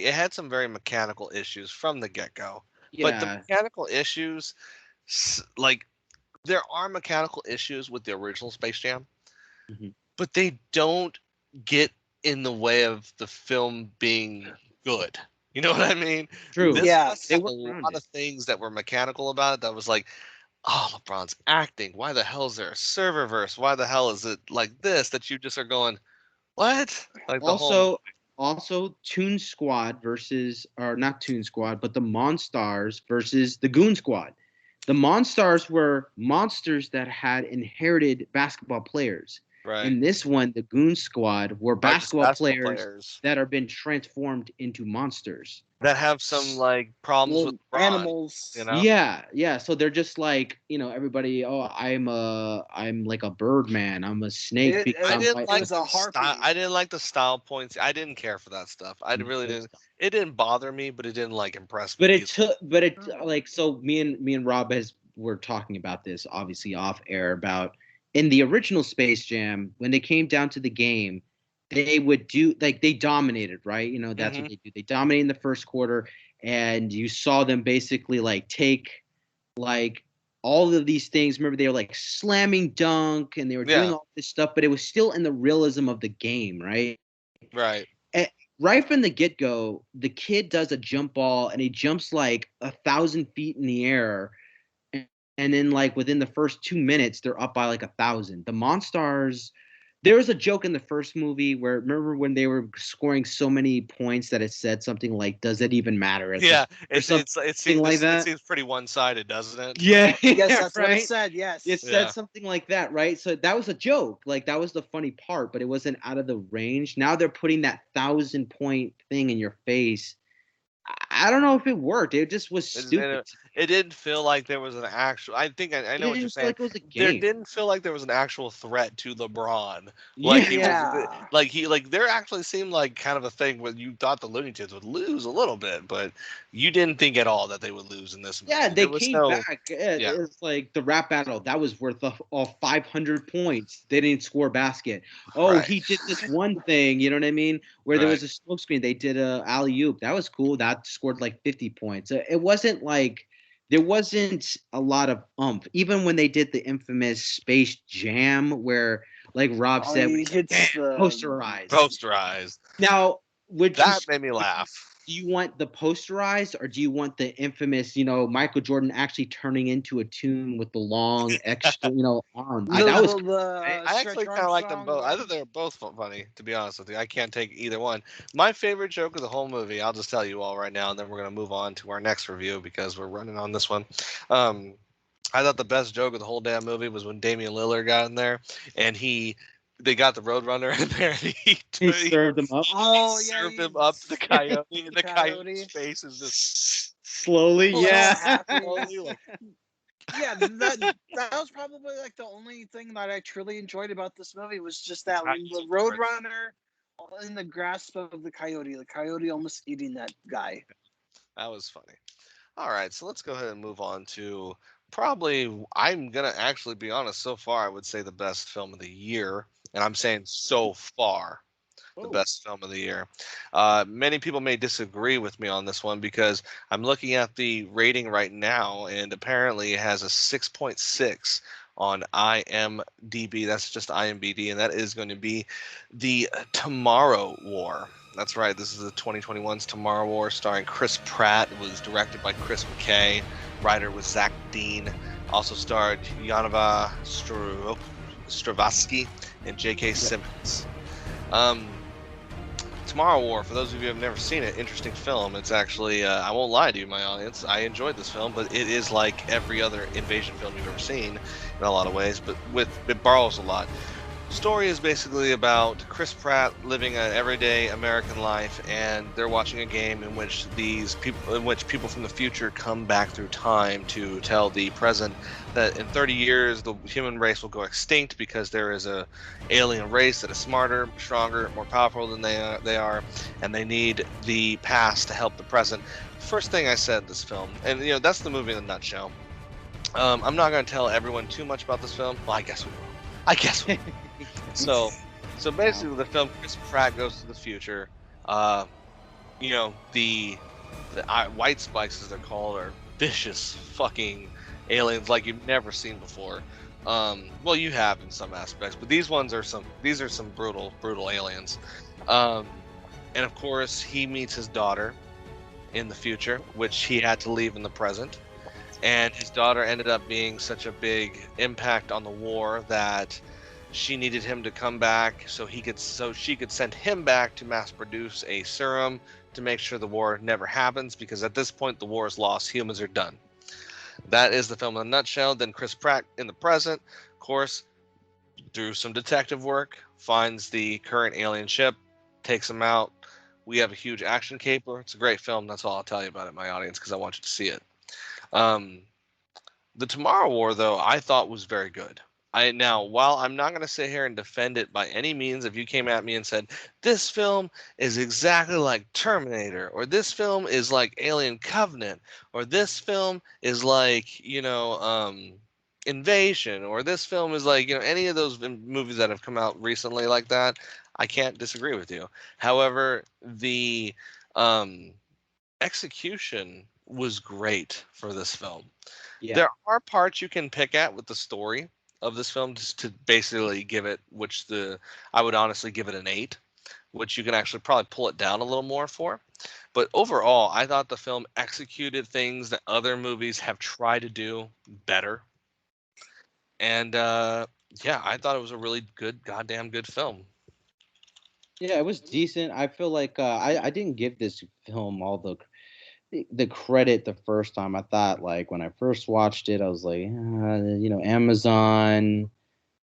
it had some very mechanical issues from the get go. But the yeah, mechanical issues, like, there are mechanical issues with the original Space Jam, mhm, but they don't get in the way of the film being good. You know what I mean? true. This one Yes. They had a work around lot it. of things that were mechanical about it that was like, oh, LeBron's acting. Why the hell is there a serververse? Why the hell is it like this that you just are going, what? Like the whole Also, Toon Squad versus, or not Toon Squad, but the Monstars versus the Goon Squad. The Monstars were monsters that had inherited basketball players. right. In this one, the Goon Squad were Are just basketball basketball players players that are been transformed into monsters. that have some like problems with Little LeBron, you animals. know? Yeah, yeah. So they're just like, everybody, oh, I'm like a bird man. I'm a snake because I I'm didn't white. It like was a the style. harpy. I didn't like the style points. I didn't care for that stuff. I really didn't. It didn't bother me, but it didn't like impress me But either. like, so me and Rob were talking about this obviously off air about in the original Space Jam when they came down to the game, they would do like they dominated, right? That's Hmm. what they do. They dominated in the first quarter, and you saw them basically like take like all of these things. Remember, they were like slamming dunk and they were doing Yeah. all this stuff, but it was still in the realism of the game, right? Right. And right from the get go, the kid does a jump ball and he jumps like 1,000 feet in the air. And then, like, within the first 2 minutes, they're up by like 1,000. The Monstars, there was a joke in the first movie where remember when they were scoring so many points that it said something like, "Does it even matter?" At Yeah. or something like It that. seems pretty one sided, doesn't it? Yeah, Yes, yeah, that's what it right. said. It Yes. said Yeah. something like that, right? So that was a joke. Like that was the funny part, but it wasn't out of the range. Now they're putting that 1,000 point thing in your face. I don't know if it worked. It just was And stupid. it didn't feel like there was an actual. I think I It know what you're didn't feel saying. like it was a There game. didn't feel like there was an actual threat to LeBron. Like Yeah, he was, Yeah. like there actually seemed like kind of a thing where you thought the Looney Tunes would lose a little bit, but you didn't think at all that they would lose in this yeah, movie. they There was came no, back. yeah, It's like the rap battle that was worth all 500 points. They didn't score a basket. Oh, right, he did this one thing. You know what I mean? Where there right. was a smoke screen. They did a alley oop. That was cool. That scored like 50 points. It wasn't like there wasn't a lot of umph. Even when they did the infamous Space Jam, where like Rob Oh, said, when he he's like, "Bam, hits the. posterized." Posterized. Now, would you That made me laugh. do you want the posterized or do you want the infamous, Michael Jordan actually turning into a tune with the long extra, arm? That was cool, right? The I Stretch actually kind of like them Armstrong both. I one. thought they were both funny, to be honest with you. I can't take either one. My favorite joke of the whole movie, I'll just tell you all right now, and then we're going to move on to our next review because we're running on this one. Um, I thought the best joke of the whole damn movie was when Damian Lillard got in there and he they got the Roadrunner in there, and He served him up Oh yeah, served he him up the coyote, the and the coyote's coyote. face is just slowly. Oh, so Yeah. happy. slowly like, Yeah, that was probably like the only thing that I truly enjoyed about this movie was just that the Roadrunner in the grasp of the coyote almost eating that guy. that was funny. All right, so let's go ahead and move on to probably, I'm gonna actually be honest, so far I would say the best film of the year, and I'm saying so far the best film of the year. Many people may disagree with me on this one because I'm looking at the rating right now, and apparently it has a 6.6 on IMDb. That's just IMDb, and that is going to be the Tomorrow War. That's right. This is the 2021's Tomorrow War, starring Chris Pratt. It was directed by Chris McKay. Writer was Zach Dean. Also starred Yanova Stravoski and J.K. Simmons. Tomorrow War, for those of you who have never seen it, interesting film. It's actually, I won't lie to you, my audience, I enjoyed this film, but it is like every other invasion film you've ever seen in a lot of ways, but it borrows a lot. Story is basically about Chris Pratt living an everyday American life, and they're watching a game in which people from the future come back through time to tell the present that in 30 years the human race will go extinct because there is a alien race that is smarter, stronger, more powerful than they are, and they need the past to help the present. First thing I said in this film, and that's the movie in a nutshell. I'm not going to tell everyone too much about this film. Well, I guess we will. So basically, the film, Chris Pratt goes to the future. The white spikes, as they're called, are vicious fucking aliens like you've never seen before. Well, you have in some aspects, but these are some brutal aliens. And of course, he meets his daughter in the future, which he had to leave in the present. And his daughter ended up being such a big impact on the war that she needed him to come back so she could send him back to mass produce a serum to make sure the war never happens, because at this point the war is lost, humans are done. That is the film in a nutshell. Then Chris Pratt in the present, of course, through some detective work, finds the current alien ship, takes them out. We have a huge action caper. It's a great film. That's all I'll tell you about it, my audience, because I want you to see it. The Tomorrow War, though, I thought was very good. While I'm not going to sit here and defend it by any means, if you came at me and said, this film is exactly like Terminator, or this film is like Alien Covenant, or this film is like, Invasion, or this film is like, any of those movies that have come out recently like that, I can't disagree with you. However, the execution was great for this film. Yeah. There are parts you can pick at with the story of this film just to basically give it, I would honestly give it an 8, which you can actually probably pull it down a little more for. But overall, I thought the film executed things that other movies have tried to do better. And I thought it was a really goddamn good film. Yeah, it was decent. I feel like I didn't give this film all the credit the first time. I thought, like, when I first watched it, I was like, Amazon,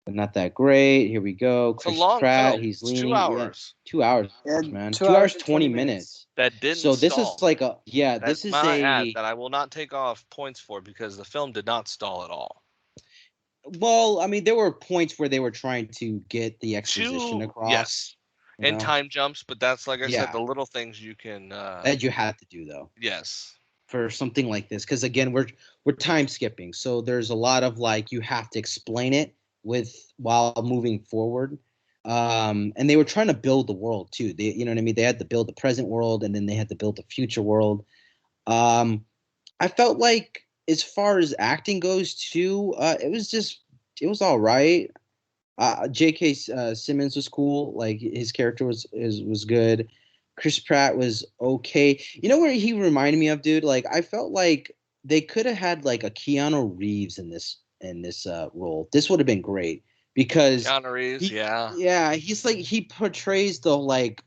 but not that great. Here we go. It's a Chris long Pratt, film. he's It's 2 leaning. Yeah, hours. 2 hours, And man. 2 2 hours, and 20 minutes. That didn't So this stall. is like a That's this is my ad a that I will not take off points for, because the film did not stall at all. well, I mean, there were points where they were trying to get the exposition across. Yes. And time jumps, but that's, like I said, the little things you can that you have to do, though. Yes. For something like this, because again, we're time skipping, so there's a lot of, like, you have to explain it while moving forward. And they were trying to build the world too. They, you know what I mean? They had to build the present world, and then they had to build the future world. I felt like, as far as acting goes too, it was all right. J.K. Simmons was cool. Like, his character was good. Chris Pratt was okay. You know where he reminded me of, dude? Like, I felt like they could have had like a Keanu Reeves in this role. This would have been great, because Keanu Reeves, he's like, he portrays the, like,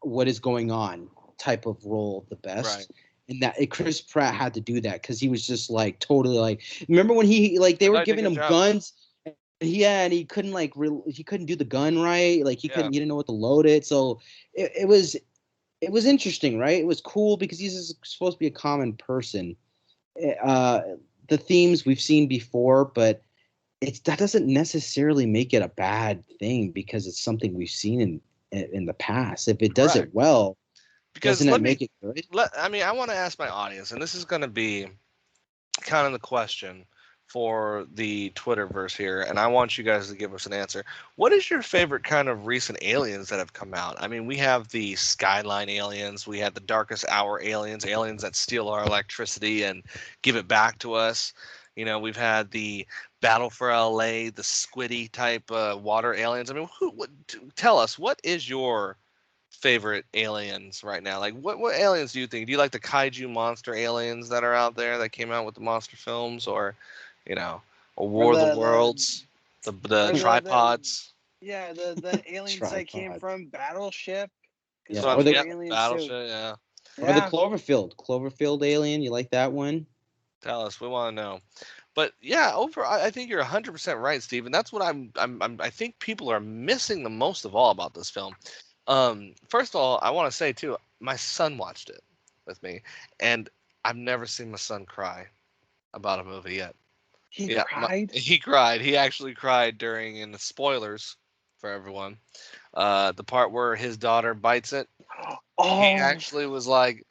what is going on type of role the best. Right. And that Chris Pratt had to do that, because he was just like totally, like, remember when he, like, they were giving him guns, and Yeah, and he couldn't he couldn't do the gun right. Like he Yeah. didn't know what to load it. So it was interesting, right? It was cool because he's supposed to be a common person. Uh, the themes we've seen before, but that doesn't necessarily make it a bad thing because it's something we've seen in the past. If it does Correct. it well, Because doesn't that make it good? I mean, I want to ask my audience, and this is going to be kind of the question for the Twitterverse here, and I want you guys to give us an answer. What is your favorite kind of recent aliens that have come out? I mean, we have the Skyline aliens, we have the Darkest Hour aliens, aliens that steal our electricity and give it back to us. You know, we've had the Battle for LA, the squiddy type water aliens. I mean, tell us, what is your favorite aliens right now? Like, what aliens do you think? Do you like the kaiju monster aliens that are out there that came out with the monster films, or, you know, or Or War of the Worlds, the or tripods? the aliens that came Tripod. from Battleship. Because Yeah, So or those the were yeah, aliens too. Battleship. Yeah, or the Yeah. Cloverfield alien. You like that one? tell us. We want to know. But yeah, I think you're 100% right, Steve. And that's what I think people are missing the most of all about this film. First of all, I want to say too, my son watched it with me, and I've never seen my son cry about a movie yet. He Yeah, cried. he cried. He actually cried during, in the spoilers for everyone, the part where his daughter bites it. He Oh, actually was like,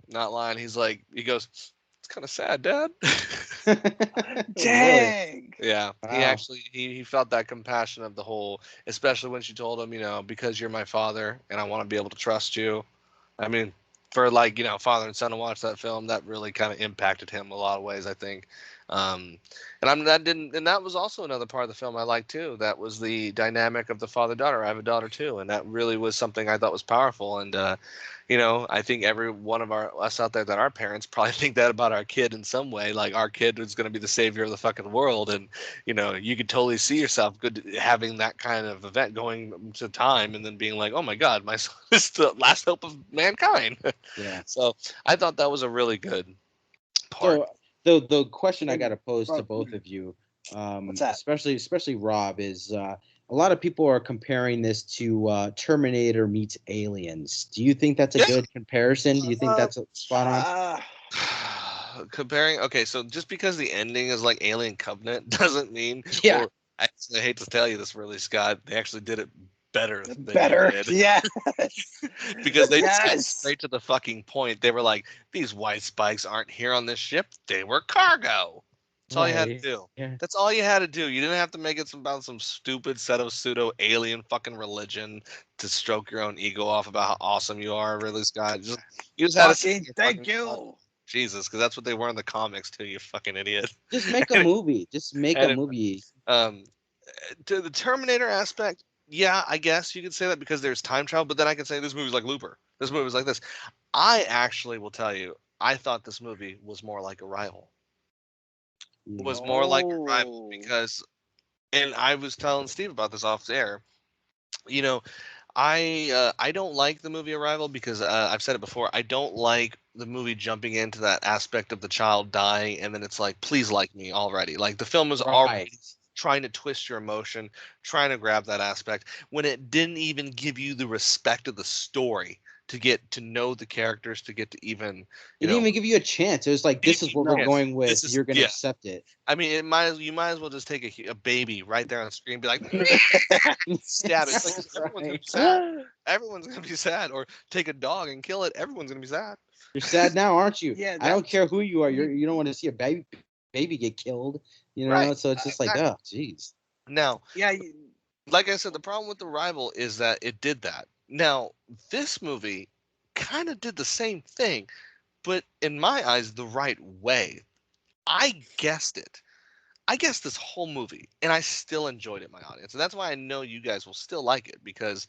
not lying. He goes, it's kind of sad, Dad. Oh, really? dang. Yeah, he Wow. actually he felt that compassion of the whole, especially when she told him, you know, because you're my father and I want to be able to trust you. I mean, for like, you know, father and son to watch that film, that really kind of impacted him a lot of ways, I think. And that was also another part of the film I liked too. That was the dynamic of the father daughter. I have a daughter too, and that really was something I thought was powerful. And you know, I think every one of us out there that are parents probably think that about our kid in some way. Like our kid is going to be the savior of the fucking world, and you know, you could totally see yourself having that kind of event going to time, and then being like, oh my god, my son is the last hope of mankind. Yeah. So I thought that was a really good part. So the question I And got to pose to bro, both of you, what's that? especially Rob, is a lot of people are comparing this to Terminator meets Aliens. Do you think that's a Yeah. good comparison? Do you think that's a spot on? Comparing, okay, so just because the ending is like Alien Covenant doesn't mean, Yeah. or I hate to tell you this, really, Scott, they actually did it better than Better. you did. Yeah. Because they just got Yes. straight to the fucking point. They were like, these white spikes aren't here on this ship, they were cargo. That's all you had to Right. do. Yeah. That's all you had to do. You didn't have to make it about some stupid set of pseudo alien fucking religion to stroke your own ego off about how awesome you are, really, Scott. You just had to Fucking your thank fucking you. Jesus, because that's what they were in the comics too. You fucking idiot. Just make a movie. Just make a And movie. um, to the Terminator aspect, yeah, I guess you could say that because there's time travel. But then I could say this movie's like Looper. This movie's like this. I actually will tell you, I thought this movie was more like Arrival. Was more like Arrival Oh. because, and I was telling Steve about this off the air. You know, I don't like the movie Arrival because I've said it before. I don't like the movie jumping into that aspect of the child dying, and then it's like, please like me already. Like the film is already Right. trying to twist your emotion, trying to grab that aspect when it didn't even give you the respect of the story to get to know the characters, to get to even, It you didn't know, even give you a chance. It was like, this is what we're no, going with. this is, You're gonna yeah. accept it. I mean, you might as well just take a baby right there on the screen, and be like, stab it. It's like 'cause everyone's gonna Right. be sad. Everyone's gonna be sad. Or take a dog and kill it. Everyone's gonna be sad. You're sad now, aren't you? Yeah, I don't that's care who you are. You don't want to see a baby get killed. You Right. know, so it's just like, Exactly. oh, jeez. Now, yeah. like I said, the problem with the rival is that it did that. Now, this movie kind of did the same thing, but in my eyes, the right way. I guessed it. I guessed this whole movie, and I still enjoyed it, my audience. And that's why I know you guys will still like it, because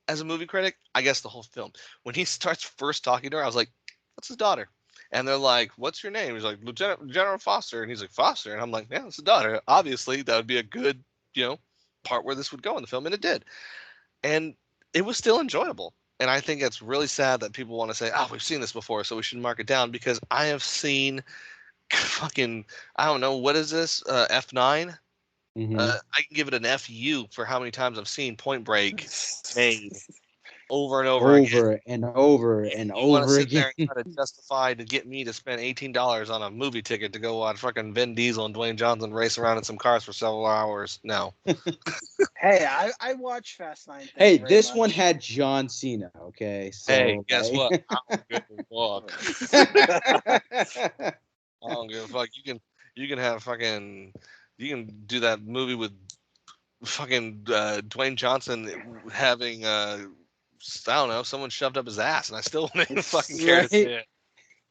as a movie critic, I guess the whole film. When he starts first talking to her, I was like, "That's his daughter." And they're like, "What's your name?" He's like, "Lieutenant General Foster." And he's like, "Foster." And I'm like, "Yeah, it's his daughter." Obviously, that would be a good, you know, part where this would go in the film, and it did. And it was still enjoyable. And I think it's really sad that people want to say, "Oh, we've seen this before, so we should mark it down," because I have seen fucking, I don't know, what is this? F9? I can give it an FU for how many times I've seen Point Break made over and over again. Over and over and You want to over sit there again. and try to justify to get me to spend $18 on a movie ticket to go watch fucking Vin Diesel and Dwayne Johnson race around in some cars for several hours? No. Hey, I watch Fast 9. Thank Hey, you very this one much. had John Cena. Okay, so Hey, guess what? I don't give a fuck. I don't give a fuck. You can have fucking you can do that movie with fucking Dwayne Johnson having I don't know, someone shoved up his ass, and I still wouldn't fucking care to see Right? it.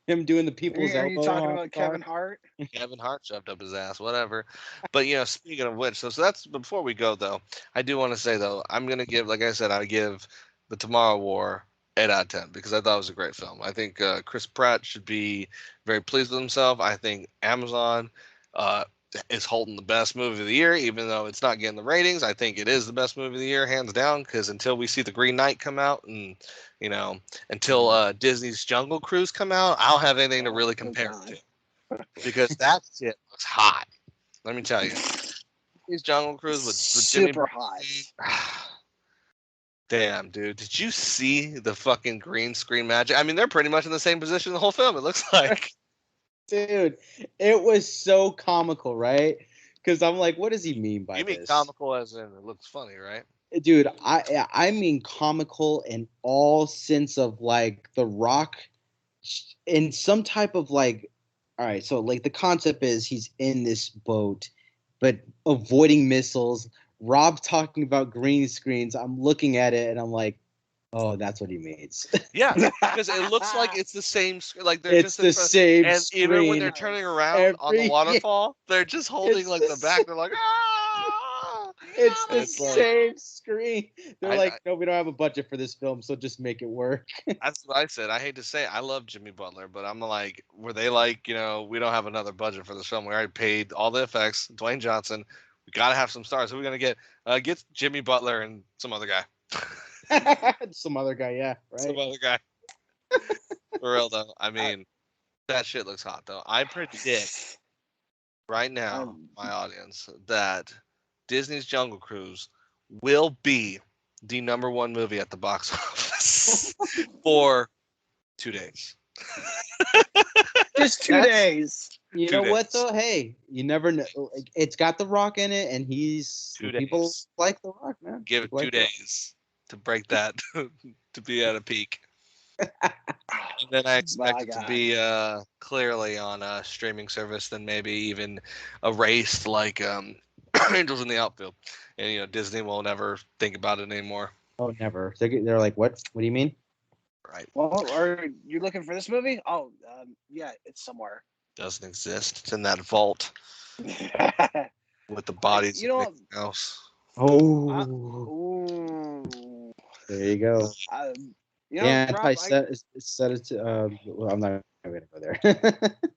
Him doing the Are people's you elbow talking on about the car. Kevin Hart? Kevin Hart shoved up his ass, whatever. But speaking of which, so that's before we go though. I do want to say though, I'm gonna give, like I said, I give the Tomorrow War 8 out of 10 because I thought it was a great film. I think Chris Pratt should be very pleased with himself. I think Amazon uh, is holding the best movie of the year, even though it's not getting the ratings. I think it is the best movie of the year, hands down. Because until we see the Green Knight come out, and until Disney's Jungle Cruise come out, I don't have anything to really compare it to. Because that shit looks hot. Let me tell you. His Jungle Cruise with Jimmy Super Butler. hot. Damn, dude. Did you see the fucking green screen magic? I mean, they're pretty much in the same position the whole film, it looks like. Dude, it was so comical, right? Because I'm like, what does he mean by You mean this? comical as in it looks funny, right? Dude, I mean comical in all sense of like The Rock in some type of like, all right, so like the concept is he's in this boat, but avoiding missiles. Rob talking about green screens. I'm looking at it and I'm like, oh, that's what he means. Yeah, because it looks like it's the same. Like they're It's just in the front, same and even when screen. they're turning around on the Every waterfall, they're just holding it's like the back. They're like, ah! it's the It's like same screen. They're I like, no, we don't have a budget for this film, so just make it work. that's what I said. I hate to say it, I love Jimmy Butler, but I'm like, were they like, we don't have another budget for this film. We already paid all the effects. Dwayne Johnson, we gotta have some stars. Who are we gonna get? Get Jimmy Butler and some other guy. Some other guy, yeah, right. Some other guy. For real though. I mean, that shit looks hot though. I predict right now, my audience, that Disney's Jungle Cruise will be the #1 movie at the box office for 2 days. Just 2 days. You 2 know what days. though? Hey, you never know. It's got The Rock in it, and 2 people days. like The Rock, man. Give it People 2 like The Rock. days to break that to be at a peak. And then I expect My it to God. be clearly on a streaming service, then maybe even erased like Angels in the Outfield. And Disney will never think about it anymore. Oh, never. They're like, what? What do you mean? Right. Well, are you looking for this movie? Oh, yeah, it's somewhere. Doesn't exist. It's in that vault with the bodies You of know, everything else. Oh, ooh. there you go. Rob, Set it to. Well, I'm not going to go there.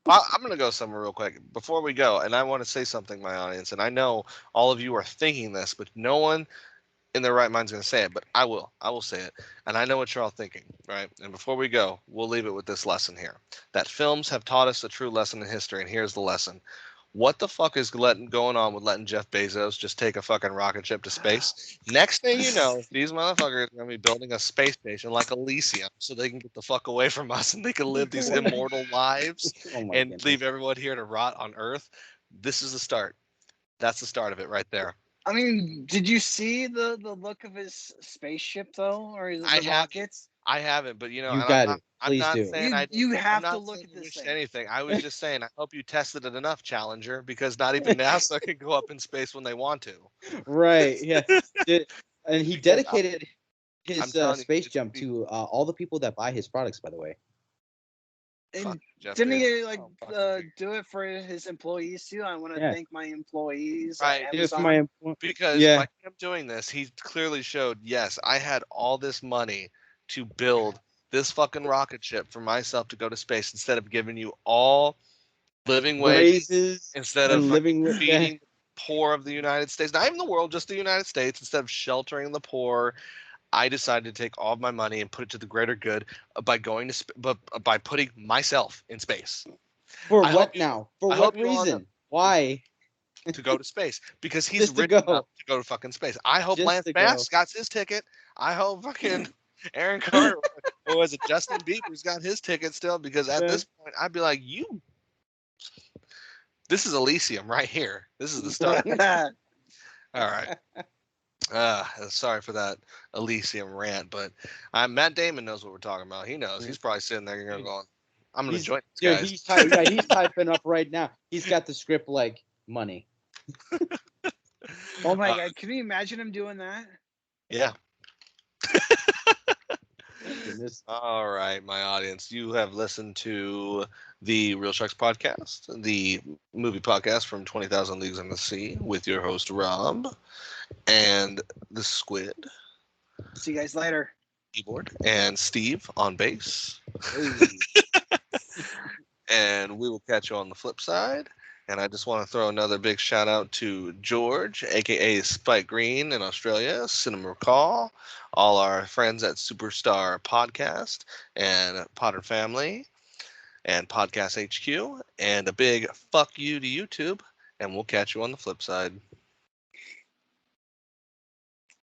I'm going to go somewhere real quick before we go. And I want to say something, my audience. And I know all of you are thinking this, but no one in their right mind's going to say it, but I will. I will say it. And I know what you're all thinking, right? And before we go, we'll leave it with this lesson here. That films have taught us a true lesson in history, and here's the lesson. What the fuck is going on with letting Jeff Bezos just take a fucking rocket ship to space? Next thing you know, these motherfuckers are going to be building a space station like Elysium so they can get the fuck away from us and they can live these immortal lives Oh my and goodness. leave everyone here to rot on Earth. This is the start. That's the start of it right there. I mean, did you see the look of his spaceship though, or the rockets? I haven't, but You and got it. I'm Please not do. saying I You I'm have to not look saying at you this wished thing. anything. I was just saying I hope you tested it enough, Challenger, because not even NASA can go up in space when they want to. Right. Yeah. And he Because dedicated I'm his telling you, space it's jump to all the people that buy his products, by the way. And Jeff didn't he Bezos. like Oh, fucking do it for his employees too? I want to Yeah. thank my employees Right. at If Amazon. because yeah. by him doing this, he clearly showed, yes, I had all this money to build this fucking rocket ship for myself to go to space instead of giving you all living wages, Raises instead and of living fucking with feeding the poor of the United States, not even the world, just the United States, instead of sheltering the poor. I decided to take all of my money and put it to the greater good by going to but by putting myself in space. for I hope what you now? For I what hope you all know. reason? Why? to go to space because he's Just to rich go. enough to go to fucking space. I hope Just Lance to Bass go. got his ticket. I hope fucking Aaron Carter or was it Justin Bieber's got his ticket still because at Yeah. this point I'd be like, this is Elysium right here. This is the start. All right. Sorry for that Elysium rant, but Matt Damon knows what we're talking about. He knows. He's probably sitting there going, I'm going to join these guys. He's typing up right now. He's got the script like money. Oh my god, can you imagine him doing that? Yeah. Goodness. All right, my audience, you have listened to the Real Sharks podcast, the movie podcast from 20,000 Leagues in the Sea with your host, Rob, and the Squid, See you guys later. keyboard, and Steve on bass. And we will catch you on the flip side. And I just want to throw another big shout out to George, aka Spike Green in Australia, Cinema Call, all our friends at Superstar Podcast and Potter Family and Podcast HQ, and a big fuck you to YouTube. And we'll catch you on the flip side.